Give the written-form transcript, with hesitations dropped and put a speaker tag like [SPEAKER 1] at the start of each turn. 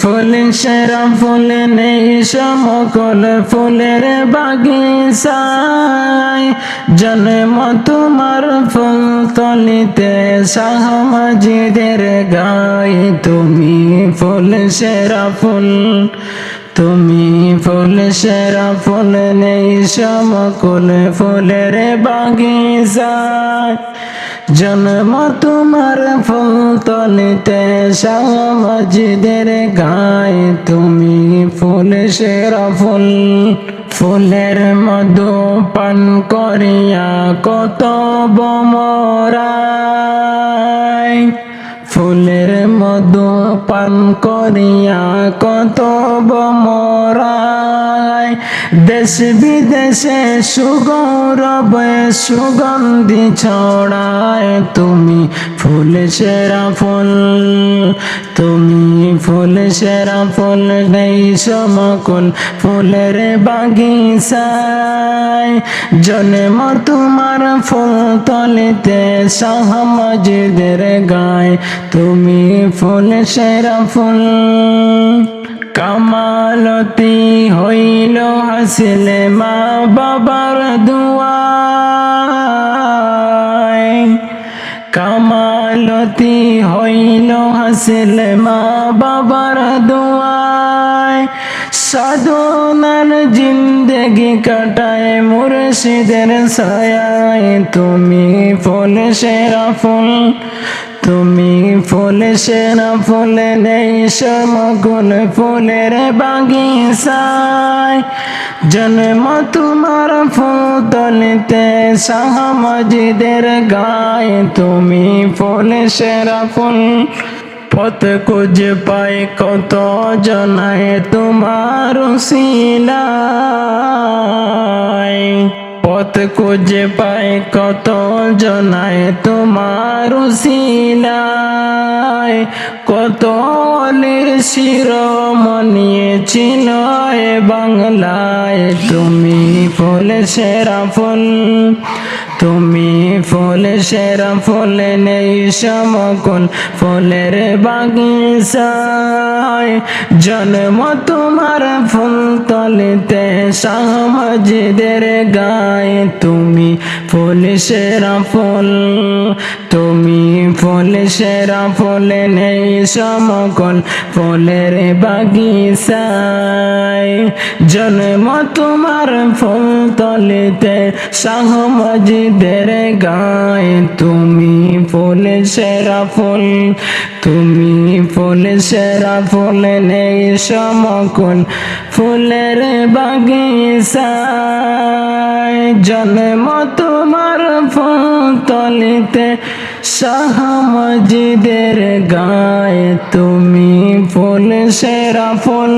[SPEAKER 1] ফুল সেরা ফুল নেই সমকল ফুলের বাগিচায় জন্ম তোমার ফুল তলিতে শাহ মজিদের গায় তুমি ফুল সেরা ফুল তুমি ফুল সেরা ফুল নেই সমকল ফুলের বাগিচায় জন্ম তোমার ফুল তলিতে শাহ মজিদের গায় তুমি ফুল সেরা ফুল ফুলের মধু পান করিয়া কত বমরায় ফুলের মধু পান করিয়া কত বমরায় দেশ বিদেশে সুগৌরব সুগন্ধি ছড়ায় তুমি ফুল সেরা ফুল তুমি ফুল সেরা ফুল নেই সমকল ফুলের বাগিচায় জন্ম তোমার ফুল তলিতে শাহ মজিদের গায় তুমি ফুল সেরা ফুল কামালতি হইল হাসিলে মা বাবার দুয়ায় কামালতি হইল হাসিলে মা বাবার দুয়ায় সাধনার জিন্দেগি কাটায় মুর্শিদের ছায়ায় তুমি ফুল সেরা ফুল তুমি ফুল সেরা ফুল নেই সমকল ফুলের বাগিচায় জন্ম তোমার ফুল তলিতে শাহ মজিদের গায় তুমি ফুল সেরা ফুল পথ খুঁজে পাই কত জনায় তোমার উসিলায় পথ খুঁজে পাই কত জনায় তোমার উসিলায় কত অলির শিরোমণি ছিল এ বাংলায় তুমি ফুল সেরা ফুল তুমি ফুল সেরা ফুল নেই সমকল ফুলের বাগিচায় জন্ম তোমার ফুল তলিতে শাহ মজিদের গায় তুমি ফুল সেরা ফুল তুমি ফুল সেরা ফুল নেই সমকল ফুলের বাগিচায় জন্ম তোমার ফুল তলিতে শাহ মজিদের গায় তুমি ফুল সেরা ফুল তুমি ফুল সেরা ফুল নেই সমকল ফুলের বাগিচায় জন্ম তোমার ফুল তলিতে শাহ মজিদের গায় তুমি ফুল সেরা ফুল।